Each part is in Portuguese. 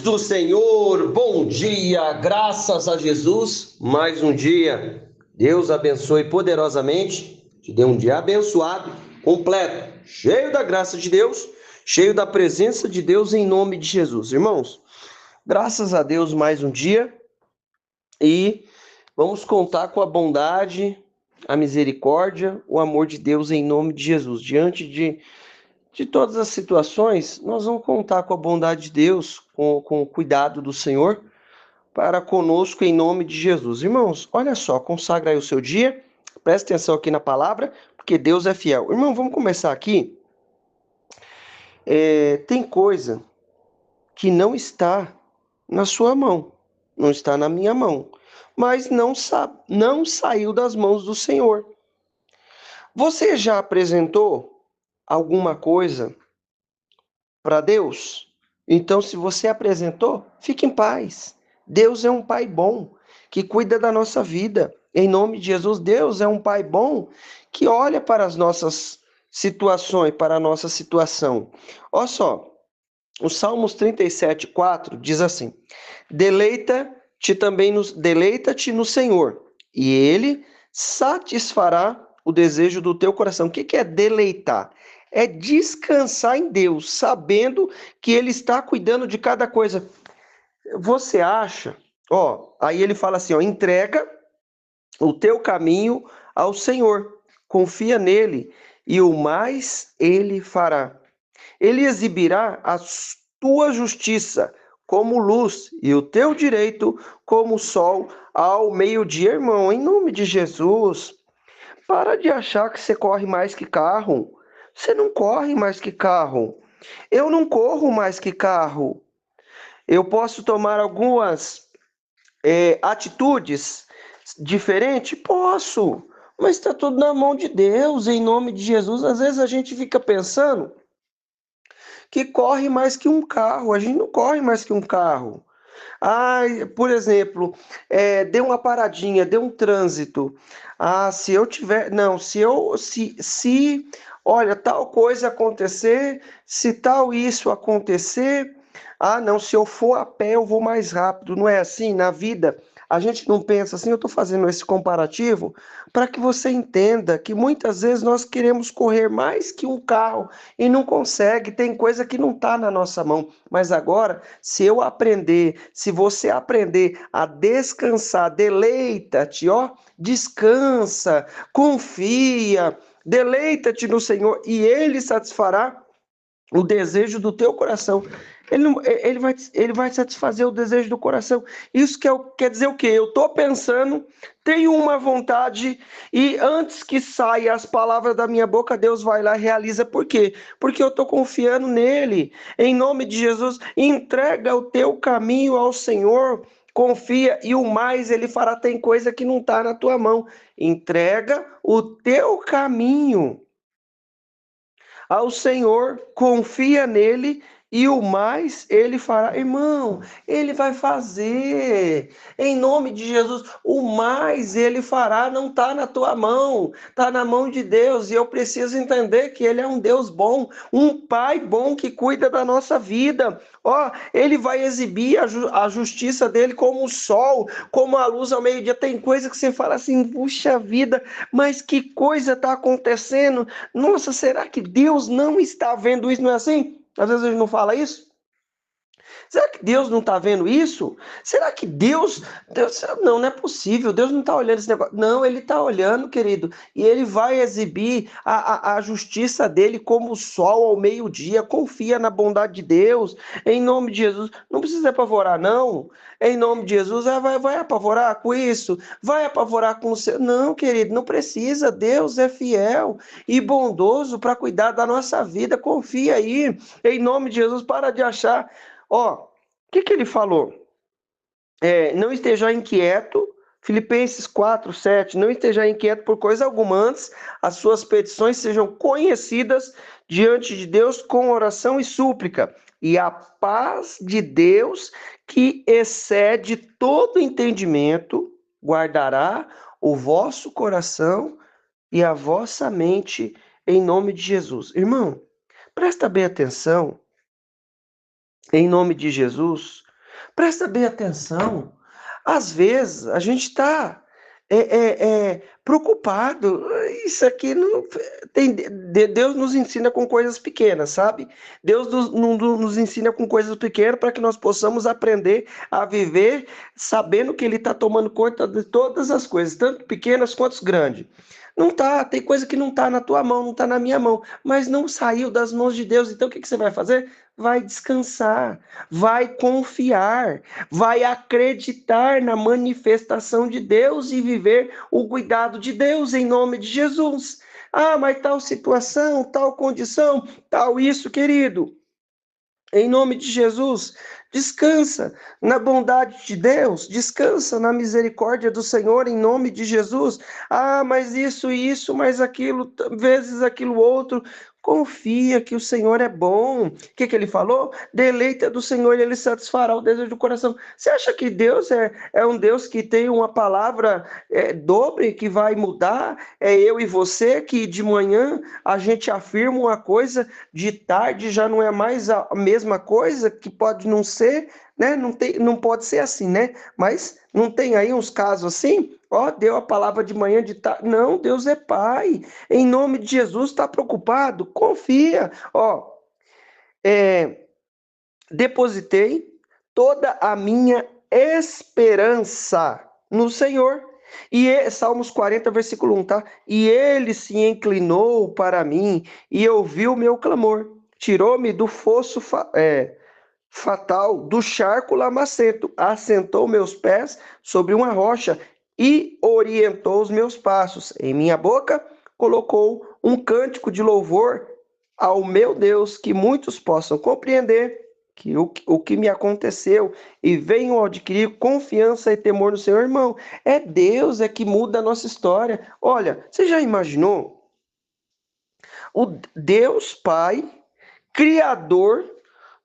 do Senhor, bom dia, graças a Jesus, mais um dia. Deus abençoe poderosamente, te dê um dia abençoado, completo, cheio da graça de Deus, cheio da presença de Deus em nome de Jesus. Irmãos, graças a Deus mais um dia e vamos contar com a bondade, a misericórdia, o amor de Deus em nome de Jesus. Diante de todas as situações, nós vamos contar com a bondade de Deus, com o cuidado do Senhor para conosco em nome de Jesus. Irmãos, olha só, consagra aí o seu dia, preste atenção aqui na palavra, porque Deus é fiel. Irmão, vamos começar aqui. Tem coisa que não está na sua mão, não está na minha mão, mas não saiu das mãos do Senhor. Você já apresentou alguma coisa para Deus? Então, se você apresentou, fique em paz. Deus é um Pai bom, que cuida da nossa vida. Em nome de Jesus, Deus é um Pai bom, que olha para as nossas situações, para a nossa situação. Olha só, o Salmos 37:4 diz assim: Deleita-te no Senhor, e Ele satisfará o desejo do teu coração. O que é deleitar? É descansar em Deus, sabendo que Ele está cuidando de cada coisa. Você acha? Aí ele fala assim, entrega o teu caminho ao Senhor, confia nele e o mais Ele fará. Ele exibirá a tua justiça como luz e o teu direito como sol ao meio-dia, irmão. Em nome de Jesus, para de achar que você corre mais que carro. Você não corre mais que carro. Eu não corro mais que carro. Eu posso tomar algumas atitudes diferentes? Posso. Mas está tudo na mão de Deus, em nome de Jesus. Às vezes a gente fica pensando que corre mais que um carro. A gente não corre mais que um carro. Por exemplo, deu uma paradinha, deu um trânsito. Se eu tiver. Não, olha, tal coisa acontecer, se tal isso acontecer. Não, se eu for a pé, eu vou mais rápido. Não é assim na vida? A gente não pensa assim. Eu estou fazendo esse comparativo para que você entenda que muitas vezes nós queremos correr mais que um carro e não consegue. Tem coisa que não está na nossa mão. Mas agora, se você aprender a descansar, deleita-te, descansa, confia, deleita-te no Senhor e Ele satisfará o desejo do teu coração. Ele vai satisfazer o desejo do coração. Isso quer dizer o quê? Eu estou pensando, tenho uma vontade e antes que saia as palavras da minha boca, Deus vai lá e realiza. Por quê? Porque eu estou confiando nele. Em nome de Jesus, entrega o teu caminho ao Senhor, confia e o mais ele fará. Tem coisa que não está na tua mão. Entrega o teu caminho ao Senhor, confia nele e o mais ele fará. Irmão, ele vai fazer. Em nome de Jesus, o mais ele fará não está na tua mão, está na mão de Deus. E eu preciso entender que ele é um Deus bom, um Pai bom que cuida da nossa vida. Ele vai exibir a justiça dele como o sol, como a luz ao meio-dia. Tem coisa que você fala assim, puxa vida, mas que coisa está acontecendo? Nossa, será que Deus não está vendo isso? Não é assim? Às vezes a gente não fala isso. Será que Deus não está vendo isso? Será que Deus. Não é possível. Deus não está olhando esse negócio. Não, ele está olhando, querido. E ele vai exibir a justiça dele como o sol ao meio-dia. Confia na bondade de Deus. Em nome de Jesus. Não precisa apavorar, não. Em nome de Jesus. Vai apavorar com isso? Vai apavorar com o seu. Não, querido, não precisa. Deus é fiel e bondoso para cuidar da nossa vida. Confia aí. Em nome de Jesus. Para de achar. O que ele falou? Não esteja inquieto, Filipenses 4:7, não esteja inquieto por coisa alguma, antes as suas petições sejam conhecidas diante de Deus com oração e súplica. E a paz de Deus, que excede todo entendimento, guardará o vosso coração e a vossa mente em nome de Jesus. Irmão, presta bem atenção. Em nome de Jesus, Presta bem atenção. Às vezes a gente está preocupado. Isso aqui não tem. Deus nos ensina com coisas pequenas, sabe? Deus nos ensina com coisas pequenas para que nós possamos aprender a viver sabendo que Ele está tomando conta de todas as coisas, tanto pequenas quanto grandes. Não tá, tem coisa que não está na tua mão, não está na minha mão, mas não saiu das mãos de Deus. Então o que você vai fazer? Vai descansar, vai confiar, vai acreditar na manifestação de Deus e viver o cuidado de Deus em nome de Jesus. Ah, mas tal situação, tal condição, tal isso, querido. Em nome de Jesus, descansa na bondade de Deus, descansa na misericórdia do Senhor, em nome de Jesus. Ah, mas isso, mas aquilo, vezes aquilo outro. Confia que o Senhor é bom. O que ele falou? Deleita do Senhor e ele satisfará o desejo do coração. Você acha que Deus é um Deus que tem uma palavra dobre que vai mudar? É eu e você que de manhã a gente afirma uma coisa, de tarde já não é mais a mesma coisa, que pode não ser, né? Não pode ser assim, né? Mas não tem aí uns casos assim? Ó, deu a palavra de manhã, de tarde. Não, Deus é Pai. Em nome de Jesus, está preocupado? Confia. Ó, depositei toda a minha esperança no Senhor. Salmos 40, versículo 1, tá? E ele se inclinou para mim e ouviu o meu clamor. Tirou-me do fosso fatal, do charco lamacento. Assentou meus pés sobre uma rocha e orientou os meus passos. Em minha boca colocou um cântico de louvor ao meu Deus, que muitos possam compreender que o que me aconteceu e venham adquirir confiança e temor no Senhor, irmão. É Deus que muda a nossa história. Olha, você já imaginou? O Deus Pai, Criador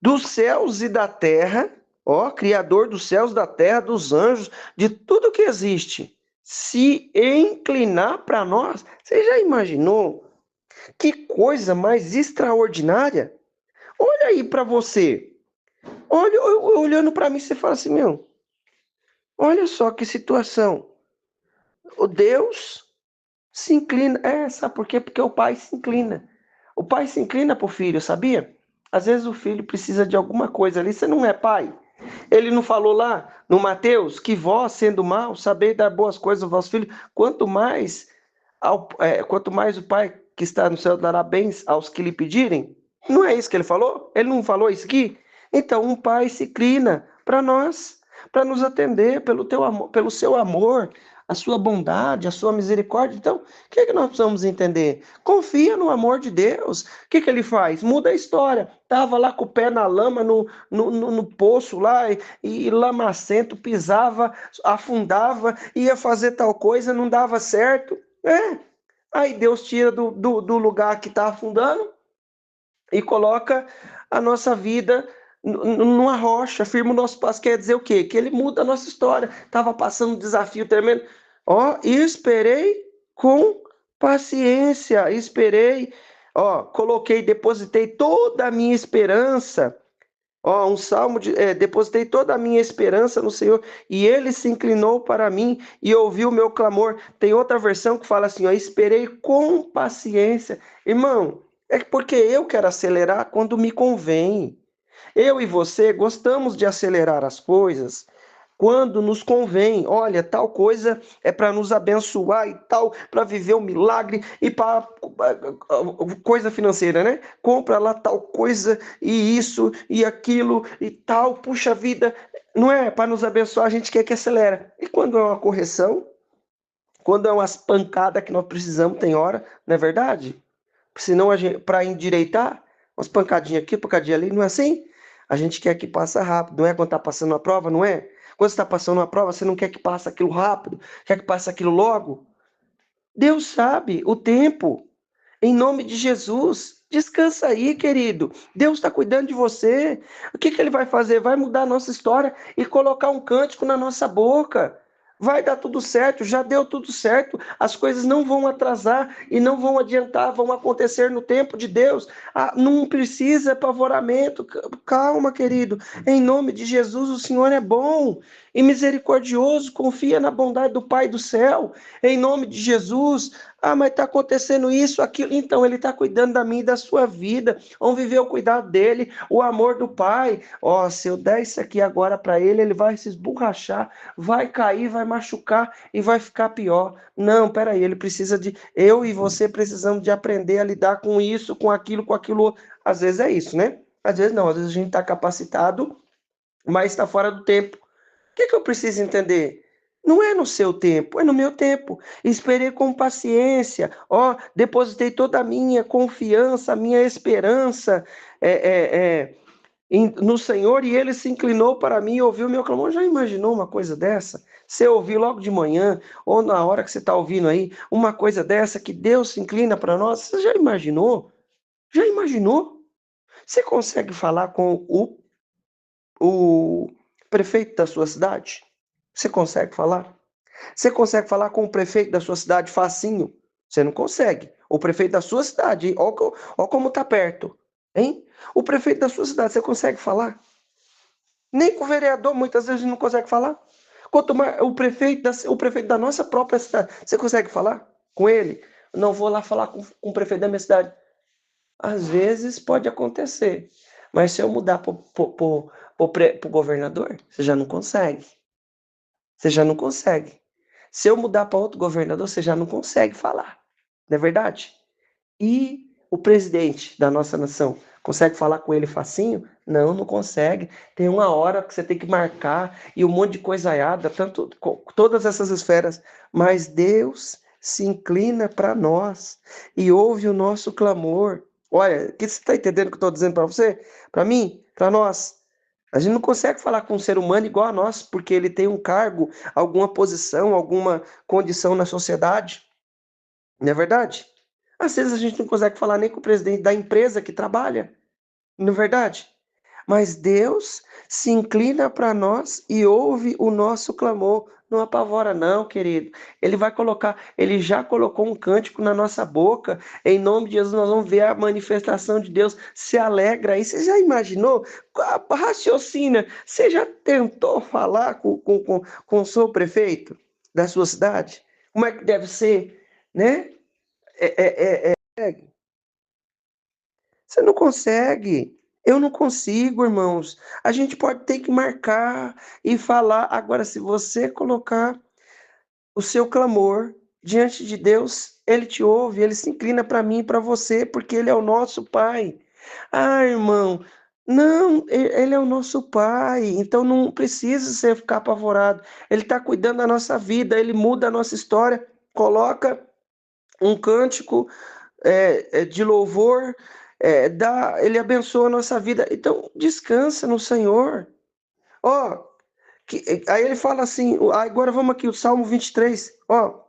dos céus e da terra, ó, Criador dos céus, da terra, dos anjos, de tudo que existe, se inclinar para nós. Você já imaginou? Que coisa mais extraordinária! Olha aí para você. Olha, olhando para mim, você fala assim, meu, olha só que situação. O Deus se inclina. Sabe por quê? Porque o pai se inclina. O pai se inclina para o filho, sabia? Às vezes o filho precisa de alguma coisa ali. Você não é pai. Ele não falou lá no Mateus que vós, sendo mal, sabeis dar boas coisas aos vossos filhos. Quanto mais o pai que está no céu dará bens aos que lhe pedirem. Não é isso que ele falou? Ele não falou isso aqui? Então, um pai se inclina para nós, para nos atender pelo teu amor, pelo seu amor, a sua bondade, a sua misericórdia. Então, o que é que nós precisamos entender? Confia no amor de Deus. O que que ele faz? Muda a história. Estava lá com o pé na lama, no poço lá, e lamacento, pisava, afundava, ia fazer tal coisa, não dava certo. Aí Deus tira do lugar que está afundando e coloca a nossa vida numa rocha, firma o nosso passo. Quer dizer o quê? Que ele muda a nossa história. Estava passando um desafio tremendo. Ó, e esperei com paciência, esperei, ó, coloquei, depositei toda a minha esperança. Ó, um salmo depositei toda a minha esperança no Senhor e ele se inclinou para mim e ouviu o meu clamor. Tem outra versão que fala assim, ó, esperei com paciência. Irmão, é porque eu quero acelerar quando me convém. Eu e você gostamos de acelerar as coisas quando nos convém. Olha, tal coisa é para nos abençoar e tal, para viver um milagre e para coisa financeira, né? Compra lá tal coisa e isso e aquilo e tal. Puxa vida, não é para nos abençoar, a gente quer que acelera. E quando é uma correção, quando é umas pancadas que nós precisamos, tem hora, não é verdade? Senão, para endireitar, umas pancadinhas aqui, pancadinha ali, não é assim? A gente quer que passe rápido, não é quando está passando uma prova, não é? Quando você está passando uma prova, você não quer que passe aquilo rápido, quer que passe aquilo logo? Deus sabe o tempo. Em nome de Jesus, descansa aí, querido. Deus está cuidando de você. O que ele vai fazer? Vai mudar a nossa história e colocar um cântico na nossa boca. Vai dar tudo certo, já deu tudo certo. As coisas não vão atrasar e não vão adiantar, vão acontecer no tempo de Deus. Ah, não precisa apavoramento. Calma, querido. Em nome de Jesus, o Senhor é bom e misericordioso. Confia na bondade do Pai do céu. Em nome de Jesus. Ah, mas está acontecendo isso, aquilo. Então, Ele está cuidando da minha e da sua vida. Vamos viver o cuidado dele, o amor do Pai. Ó, se eu der isso aqui agora para ele, ele vai se esborrachar, vai cair, vai machucar e vai ficar pior. Não, peraí, ele precisa de. Eu e você precisamos de aprender a lidar com isso, com aquilo outro. Às vezes é isso, né? Às vezes não, às vezes a gente está capacitado, mas está fora do tempo. O que eu preciso entender? Não é no seu tempo, é no meu tempo. Esperei com paciência, ó, depositei toda a minha confiança, a minha esperança é, é, é, no Senhor e ele se inclinou para mim e ouviu o meu clamor. Já imaginou uma coisa dessa? Você ouvir logo de manhã, ou na hora que você está ouvindo aí, uma coisa dessa que Deus se inclina para nós? Você já imaginou? Já imaginou? Você consegue falar com o prefeito da sua cidade? Você consegue falar? Você consegue falar com o prefeito da sua cidade facinho? Você não consegue. O prefeito da sua cidade, ó como está perto, hein? O prefeito da sua cidade, você consegue falar? Nem com o vereador muitas vezes não consegue falar. Quanto mais o prefeito da nossa própria cidade, você consegue falar com ele? Não vou lá falar com o prefeito da minha cidade. Às vezes pode acontecer, mas se eu mudar para o governador, você já não consegue. Você já não consegue. Se eu mudar para outro governador, você já não consegue falar. Não é verdade? E o presidente da nossa nação, consegue falar com ele facinho? Não, não consegue. Tem uma hora que você tem que marcar e um monte de coisaiada, tanto todas essas esferas. Mas Deus se inclina para nós e ouve o nosso clamor. Olha, que você está entendendo o que eu estou dizendo para você? Para mim? Para nós? A gente não consegue falar com um ser humano igual a nós, porque ele tem um cargo, alguma posição, alguma condição na sociedade. Não é verdade? Às vezes a gente não consegue falar nem com o presidente da empresa que trabalha, não é verdade? Mas Deus se inclina para nós e ouve o nosso clamor. Não apavora, não, querido. Ele vai colocar, ele já colocou um cântico na nossa boca. Em nome de Jesus, nós vamos ver a manifestação de Deus. Se alegra aí. Você já imaginou? Raciocina. Você já tentou falar com o seu prefeito da sua cidade? Como é que deve ser, né? Você não consegue. Eu não consigo, irmãos. A gente pode ter que marcar e falar. Agora, se você colocar o seu clamor diante de Deus, ele te ouve, ele se inclina para mim e para você, porque ele é o nosso Pai. Ah, irmão, não, ele é o nosso Pai, então não precisa você ficar apavorado. Ele está cuidando da nossa vida, ele muda a nossa história, coloca um cântico de louvor, ele abençoa a nossa vida. Então, descansa no Senhor. Ó, aí ele fala assim, agora vamos aqui, o Salmo 23. Ó,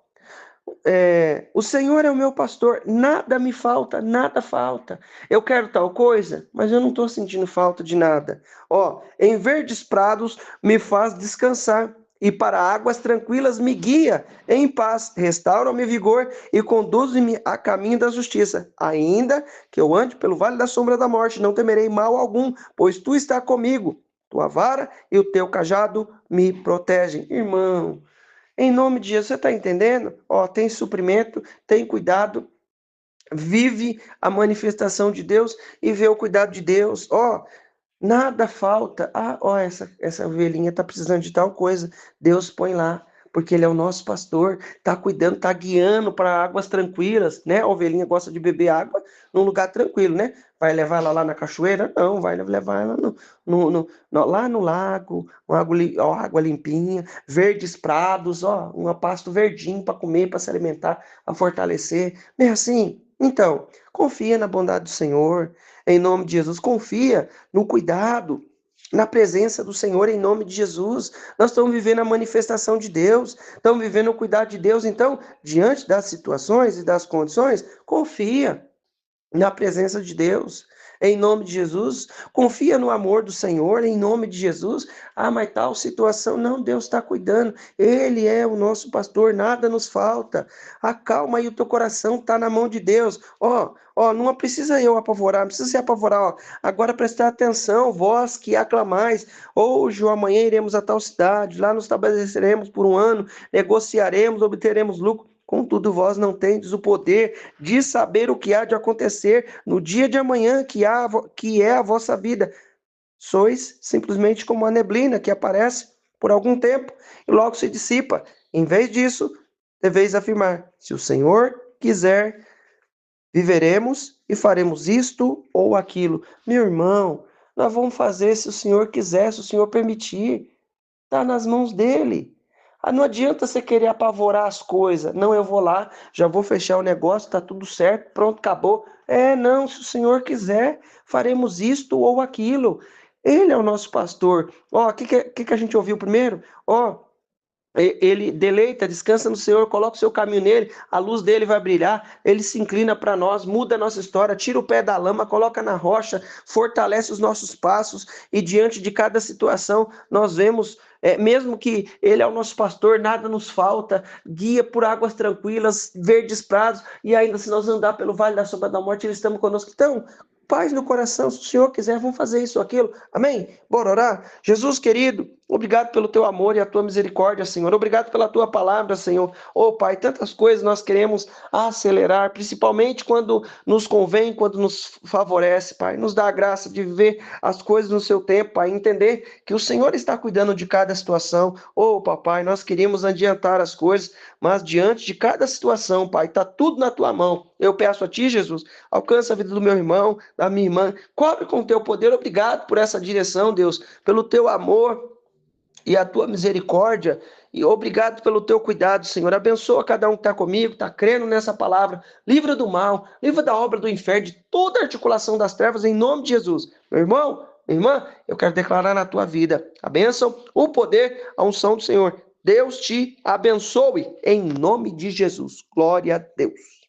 o Senhor é o meu pastor, nada me falta, nada falta. Eu quero tal coisa, mas eu não estou sentindo falta de nada. Ó, em verdes prados me faz descansar e para águas tranquilas me guia em paz, restaura-me vigor e conduz-me a caminho da justiça. Ainda que eu ande pelo vale da sombra da morte, não temerei mal algum, pois tu está comigo. Tua vara e o teu cajado me protegem. Irmão, em nome de Jesus, você está entendendo? Ó, tem suprimento, tem cuidado, vive a manifestação de Deus e vê o cuidado de Deus. Ó, nada falta. Ah, ó, essa ovelhinha está precisando de tal coisa. Deus põe lá, porque Ele é o nosso pastor, está cuidando, está guiando para águas tranquilas, né? A ovelhinha gosta de beber água num lugar tranquilo, né? Vai levar ela lá na cachoeira? Não, vai levar ela lá no lago, ó, água limpinha, verdes prados, ó, um pasto verdinho para comer, para se alimentar, para fortalecer. Não é assim? Então, confia na bondade do Senhor, em nome de Jesus, confia no cuidado, na presença do Senhor, em nome de Jesus. Nós estamos vivendo a manifestação de Deus, estamos vivendo o cuidado de Deus. Então, diante das situações e das condições, confia na presença de Deus. em nome de Jesus. Confia no amor do Senhor, em nome de Jesus. Ah, mas tal situação, não, Deus está cuidando. Ele é o nosso pastor, nada nos falta. Acalma aí, o teu coração está na mão de Deus. Não precisa eu apavorar, não precisa se apavorar. Agora prestar atenção, vós que aclamais. Hoje ou amanhã iremos a tal cidade, lá nos estabeleceremos por um ano, negociaremos, obteremos lucro. Contudo, vós não tendes o poder de saber o que há de acontecer no dia de amanhã, que é a vossa vida. Sois simplesmente como a neblina que aparece por algum tempo e logo se dissipa. Em vez disso, deveis afirmar: se o Senhor quiser, viveremos e faremos isto ou aquilo. Meu irmão, nós vamos fazer se o Senhor quiser, se o Senhor permitir. Está nas mãos dele. Não adianta você querer apavorar as coisas. Não, eu vou lá, já vou fechar o negócio, está tudo certo, pronto, acabou. Não, se o Senhor quiser, faremos isto ou aquilo. Ele é o nosso pastor. O que a gente ouviu primeiro? Ele deleita, descansa no Senhor, coloca o seu caminho nele, a luz dele vai brilhar, ele se inclina para nós, muda a nossa história, tira o pé da lama, coloca na rocha, fortalece os nossos passos e diante de cada situação nós vemos, mesmo que ele é o nosso pastor, nada nos falta, guia por águas tranquilas, verdes prados e ainda se nós andar pelo vale da sombra da morte, ele estamos conosco. Então, paz no coração, se o Senhor quiser, vamos fazer isso ou aquilo. Amém? Bora orar? Jesus querido, obrigado pelo teu amor e a tua misericórdia, Senhor. Obrigado pela tua palavra, Senhor. Pai, tantas coisas nós queremos acelerar, principalmente quando nos convém, quando nos favorece, Pai. Nos dá a graça de viver as coisas no seu tempo, Pai. Entender que o Senhor está cuidando de cada situação. Papai, nós queríamos adiantar as coisas, mas diante de cada situação, Pai, está tudo na tua mão. Eu peço a ti, Jesus, alcança a vida do meu irmão, da minha irmã, cobre com o teu poder. Obrigado por essa direção, Deus, pelo teu amor e a tua misericórdia, e obrigado pelo teu cuidado, Senhor. Abençoa cada um que está comigo, está crendo nessa palavra. Livra do mal, livra da obra do inferno, de toda articulação das trevas, em nome de Jesus. Meu irmão, minha irmã, eu quero declarar na tua vida a bênção, o poder, a unção do Senhor. Deus te abençoe, em nome de Jesus. Glória a Deus.